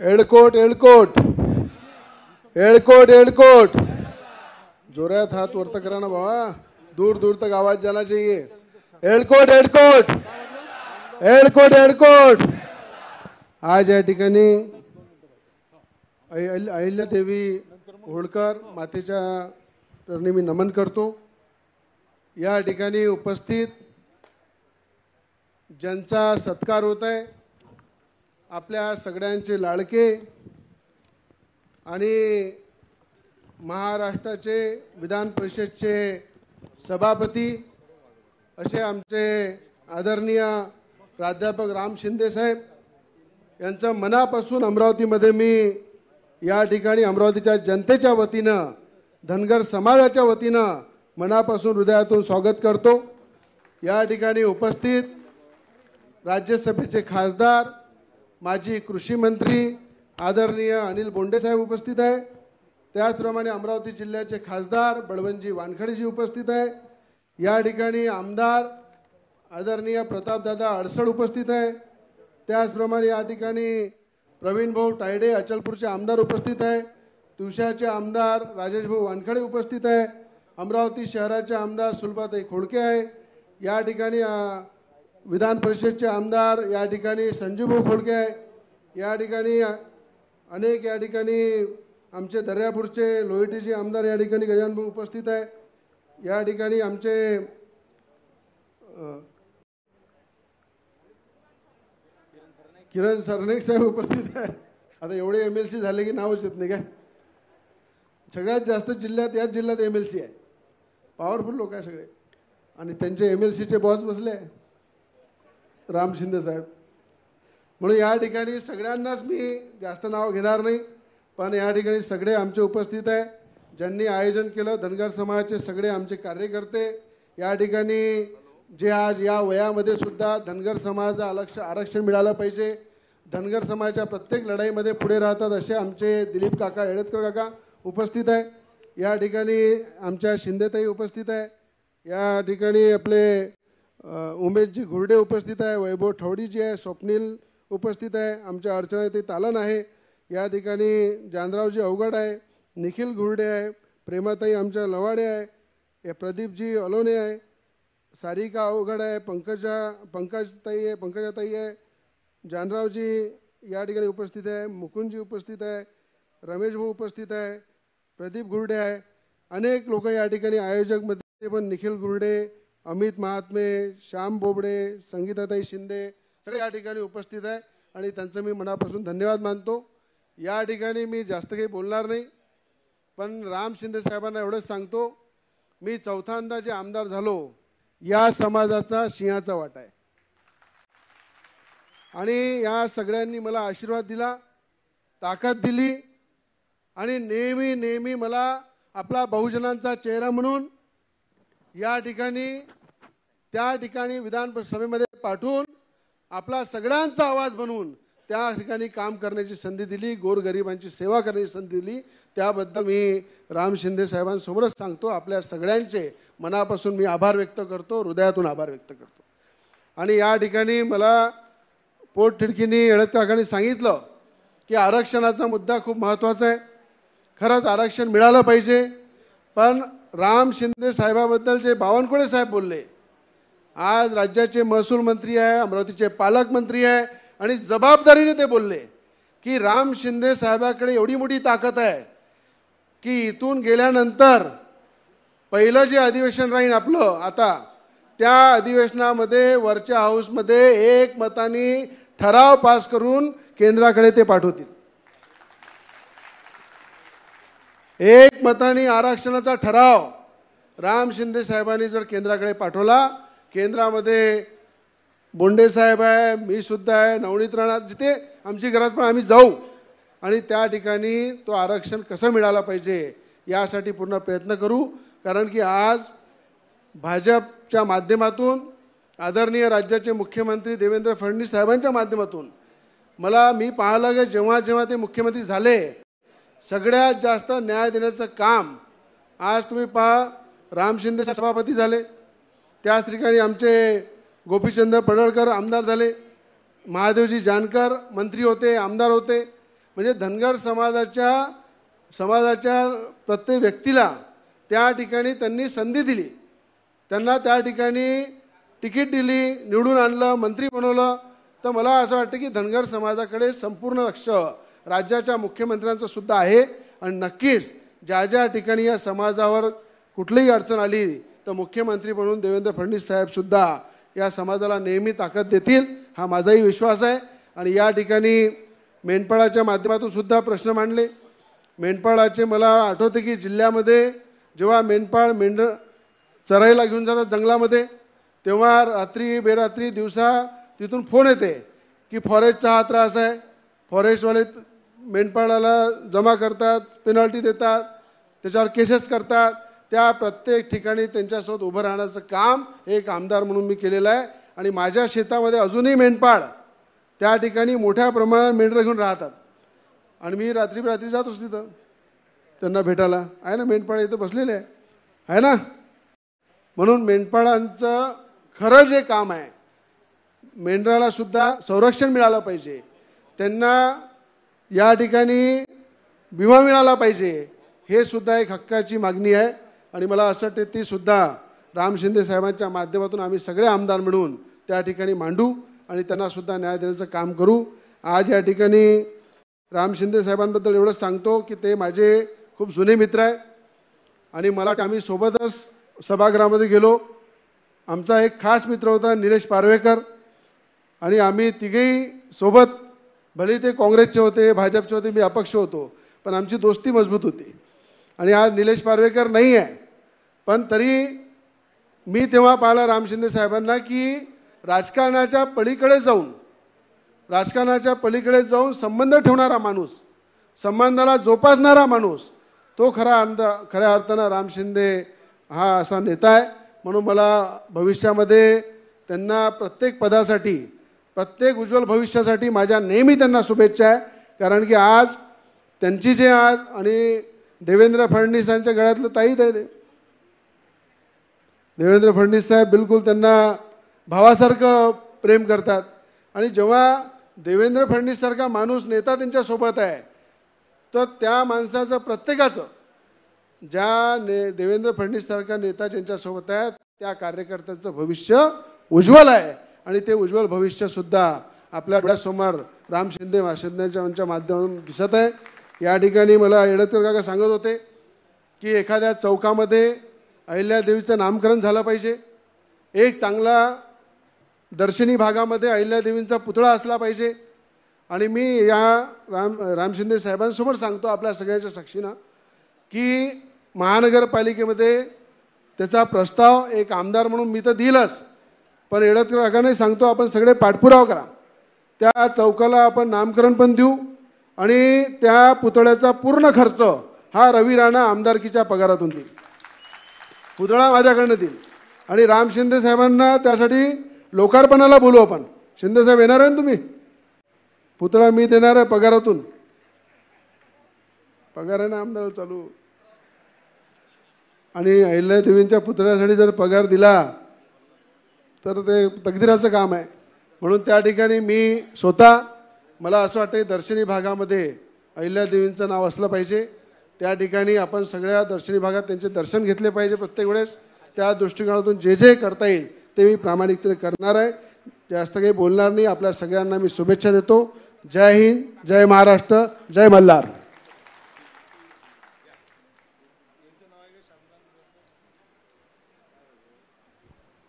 एडकोट एडकोट एडकोट एडकोट जोरात हाथ वरत करा ना बाबा, दूर दूर तक आवाज जाना चाहिए। एडकोट एडकोट एडकोट एडकोट। आज या ठिकाणी अहिल्यादेवी होळकर मातेच्या चरणी मी नमन करतो। या ठिकाणी उपस्थित ज्यांचा सत्कार होत आहे, आपल्या सगळ्यांचे लाडके आणि महाराष्ट्राचे विधान परिषदचे सभापती असे आमचे आदरणीय प्राध्यापक राम शिंदे साहेब यांचं मनापासून अमरावतीमध्ये मी या ठिकाणी अमरावतीच्या जनतेच्या वतीनं, धनगर समाजाच्या वतीनं मनापासून हृदयातून स्वागत करतो। या ठिकाणी उपस्थित राज्यसभेचे खासदार, माजी कृषी मंत्री आदरणीय अनिल बोंडे साहेब उपस्थित आहे। त्याचप्रमाणे अमरावती जिल्ह्याचे खासदार बळवंतजी वानखडेजी उपस्थित आहे। या ठिकाणी आमदार आदरणीय प्रतापदादा अडसड उपस्थित आहे। त्याचप्रमाणे या ठिकाणी प्रवीण भाऊ तायडे अचलपूरचे आमदार उपस्थित आहे। तुळशीचे आमदार राजेश भाऊ वानखडे उपस्थित आहे। अमरावती शहराचे आमदार सुलभाताई खोडके आहे। या ठिकाणी विधान परिषदचे आमदार या ठिकाणी संजीव भाऊ खोडके आहे। या ठिकाणी अनेक या ठिकाणी आमचे दर्यापूरचे लोहिटीचे आमदार या ठिकाणी गजानन भाऊ उपस्थित आहे। या ठिकाणी आमचे किरण सरनाईक साहेब उपस्थित आहे। आता एवढे एमएलसी झाले की नावच येत नाही काय। सगळ्यात जास्त जिल्ह्यात याच जिल्ह्यात एमएलसी आहे, पॉवरफुल लोक आहे सगळे, आणि त्यांचे एमएलसीचे बॉस बसले राम शिंदे साहेब। म्हणून या ठिकाणी सगळ्यांनाच मी जास्त नाव घेणार नाही, पण या ठिकाणी सगळे आमचे उपस्थित आहे। ज्यांनी आयोजन केलं धनगर समाजाचे सगळे आमचे कार्यकर्ते, या ठिकाणी जे आज या वयामध्ये सुद्धा धनगर समाजाला आरक्षण मिळालं पाहिजे, धनगर समाजाच्या प्रत्येक लढाईमध्ये पुढे राहतात असे आमचे दिलीप काका येळेतकर काका उपस्थित आहे। या ठिकाणी आमच्या शिंदेताई उपस्थित आहे। या ठिकाणी आपले उमेशजी घुरडे उपस्थित आहे, वैभव ठवडीजी आहे, स्वप्नील उपस्थित आहे, आमच्या अर्चनाताई तालन आहे। या ठिकाणी जानरावजी अवघड आहे, निखिल घुरडे आहे, प्रेमाताई आमच्या लवाडे आहे, प्रदीपजी अलोने आहे, सारिका अवघड आहे, पंकजाताई आहे, जानरावजी या ठिकाणी उपस्थित आहे, मुकुंदजी उपस्थित आहे, रमेश भाऊ उपस्थित आहे, प्रदीप घुरडे आहे। अनेक लोक या ठिकाणी आयोजकमध्ये पण निखिल घुरडे, अमित महात्मे, श्याम बोबडे, संगीताताई शिंदे सगळे या ठिकाणी उपस्थित आहे आणि त्यांचं मी मनापासून धन्यवाद मानतो। या ठिकाणी मी जास्त काही बोलणार नाही, पण राम शिंदे साहेबांना एवढंच सांगतो, मी चौथ्यांदा जे आमदार झालो या समाजाचा सिंहाचा वाटा आहे आणि या सगळ्यांनी मला आशीर्वाद दिला, ताकद दिली आणि नेहमी नेहमी मला आपला बहुजनांचा चेहरा म्हणून या ठिकाणी त्या ठिकाणी विधानसभेमध्ये पाठवून आपला सगळ्यांचा आवाज बनवून त्या ठिकाणी काम करण्याची संधी दिली, गोरगरिबांची सेवा करण्याची संधी दिली। त्याबद्दल मी राम शिंदे साहेबांसमोरच सांगतो, आपल्या सगळ्यांचे मनापासून मी आभार व्यक्त करतो, हृदयातून आभार व्यक्त करतो। आणि या ठिकाणी मला पोटतिडकीने येळेतकर काकांनी सांगितलं की आरक्षणाचा मुद्दा खूप महत्त्वाचा आहे, खरंच आरक्षण मिळालं पाहिजे, पण राम शिंदे साहेबाबद्दल जे बावनकुळे साहेब बोलले, आज राज्याचे महसूल मंत्री आहे, अमरावतीचे पालकमंत्री आहे आणि जबाबदारीने ते बोलले की राम शिंदे साहेबाकडे एवढी मोठी ताकद आहे की इथून गेल्यानंतर पहिलं जे अधिवेशन राहील आपलं आता, त्या अधिवेशनामध्ये वरच्या हाऊसमध्ये एक मताने ठराव पास करून केंद्राकडे ते पाठवतील। एक मताने आरक्षणाचा ठराव राम शिंदे साहेबांनी जर केंद्राकडे पाठवला, केंद्रामध्ये बोंडे साहेब आहे, मी सुद्धा आहे, नवनीत राणा, जिथे आमची गरज पण आम्ही जाऊ आणि त्या ठिकाणी तो आरक्षण कसं मिळाला पाहिजे यासाठी पूर्ण प्रयत्न करू। कारण की आज भाजपच्या माध्यमातून आदरणीय राज्याचे मुख्यमंत्री देवेंद्र फडणवीस साहेबांच्या माध्यमातून मी पाहिलं की जेव्हा जेव्हा ते मुख्यमंत्री झाले सगळ्यात जास्त न्याय देण्याचं काम आज तुम्ही पहा, राम शिंदे सभापती झाले, त्याच ठिकाणी आमचे गोपीचंद पडळकर आमदार झाले, महादेवजी जानकर मंत्री होते, आमदार होते, म्हणजे धनगर समाजाच्या प्रत्येक व्यक्तीला त्या ठिकाणी त्यांनी संधी दिली, त्यांना त्या ठिकाणी तिकीट दिली, निवडून आणलं, मंत्री बनवलं. तर मला असं वाटतं की धनगर समाजाकडे संपूर्ण लक्ष राज्याच्या मुख्यमंत्र्यांचं सुद्धा आहे. आणि नक्कीच ज्या ज्या ठिकाणी या समाजावर कुठलीही अडचण आली तर मुख्यमंत्री म्हणून देवेंद्र फडणवीस साहेबसुद्धा या समाजाला नेहमी ताकद देतील, हा माझाही विश्वास आहे. आणि या ठिकाणी मेंढपाळाच्या माध्यमातून सुद्धा प्रश्न मांडले. मेंढपाळाचे मला आठवते की जिल्ह्यामध्ये जेव्हा मेंढर चरायला घेऊन जातात जंगलामध्ये, तेव्हा रात्री बेरात्री दिवसा तिथून फोन येते की फॉरेस्टचा हा त्रास आहे, फॉरेस्टवाले मेंढपाळाला जमा करतात, पेनल्टी देतात, त्याच्यावर केसेस करतात. त्या प्रत्येक ठिकाणी त्यांच्यासोबत उभं राहण्याचं काम एक आमदार म्हणून मी केलेलं आहे. आणि माझ्या शेतामध्ये अजूनही मेंढपाळ त्या ठिकाणी मोठ्या प्रमाणात मेंढरं घेऊन राहतात. आणि मी रात्री जातोच तिथं त्यांना भेटायला. आहे ना मेंढपाळ इथं बसलेले आहे ना. म्हणून मेंढपाळांचं खरं जे काम आहे, मेंढराला सुद्धा संरक्षण मिळालं पाहिजे, त्यांना या ठिकाणी विमा मिळाला पाहिजे, हे सुद्धा एक हक्काची मागणी आहे. आणि मला असं वाटते ती सुद्धा राम शिंदे साहेबांच्या माध्यमातून आम्ही सगळे आमदार मिळून त्या ठिकाणी मांडू आणि त्यांना सुद्धा न्याय देण्याचं काम करू. आज या ठिकाणी राम शिंदे साहेबांबद्दल एवढंच सांगतो की ते माझे खूप जुने मित्र आहे. आणि मला आम्ही सोबतच सभागृहामध्ये गेलो. आमचा एक खास मित्र होता निलेश पारवेकर, आणि आम्ही तिघेही सोबत, भले ते काँग्रेसचे होते, भाजपचे होते, मी अपक्ष होतो, पण आमची दोस्ती मजबूत होती. आणि आज निलेश पारवेकर नाही आहे, पण तरी मी तेव्हा पाहिलं राम शिंदे साहेबांना की राजकारणाच्या पलीकडे जाऊन संबंध ठेवणारा माणूस, संबंधाला जोपासणारा माणूस, तो खऱ्या अर्थानं राम शिंदे हा असा नेता आहे. म्हणून मला भविष्यामध्ये त्यांना प्रत्येक पदासाठी, प्रत्येक उज्ज्वल भविष्यासाठी माझ्या नेहमी त्यांना शुभेच्छा आहे. कारण की आज त्यांची जे आज आणि देवेंद्र फडणवीसांच्या गळ्यातलं ताईत आहे ते. देवेंद्र फडणवीस साहेब बिलकुल त्यांना भावासारखं प्रेम करतात. आणि जेव्हा देवेंद्र फडणवीससारखा माणूस नेता त्यांच्यासोबत आहे, तर त्या माणसाचं प्रत्येकाचं, देवेंद्र फडणवीससारखा नेता ज्यांच्यासोबत आहे त्या कार्यकर्त्यांचं भविष्य उज्ज्वल आहे. आणि ते उज्ज्वल भविष्यसुद्धा आपल्या डोळ्यासमोर राम शिंदे महाशयांच्या माध्यमातून दिसत आहे. या ठिकाणी मला येडतकर काका सांगत होते की एखाद्या चौकामध्ये अहिल्यादेवीचं नामकरण झालं पाहिजे, एक चांगला दर्शनी भागामध्ये अहिल्यादेवींचा पुतळा असला पाहिजे. आणि मी या राम शिंदे साहेबांसमोर सांगतो आपल्या सगळ्यांच्या साक्षीनं की महानगरपालिकेमध्ये त्याचा प्रस्ताव एक आमदार म्हणून मी तर दिलंच, पण येडतकर काकांनाही सांगतो आपण सगळे पाठपुरावा करा, त्या चौकाला आपण नामकरण पण देऊ. आणि त्या पुतळ्याचा पूर्ण खर्च हा रवी राणा आमदारकीच्या पगारातून देईल, पुतळा माझ्याकडनं देईल. आणि राम शिंदे साहेबांना त्यासाठी लोकार्पणाला बोलू आपण. शिंदे साहेब येणार आहे ना तुम्ही? पुतळा मी देणार आहे पगारातून, पगार आहे ना आमदार चालू. आणि अहिल्यादेवींच्या पुतळ्यासाठी जर पगार दिला तर ते तकदिराचं काम आहे. म्हणून त्या ठिकाणी मी स्वतः, मला असं वाटतं दर्शनी भागामध्ये अहिल्यादेवींचं नाव असलं पाहिजे. त्या ठिकाणी आपण सगळ्या दर्शनी भागात त्यांचे दर्शन घेतले पाहिजे प्रत्येक वेळेस. त्या दृष्टिकोनातून जे जे करता येईल ते मी प्रामाणिकतेने करणार आहे. जास्त काही बोलणार नाही. आपल्या सगळ्यांना मी शुभेच्छा देतो. जय हिंद, जय महाराष्ट्र, जय मल्हार.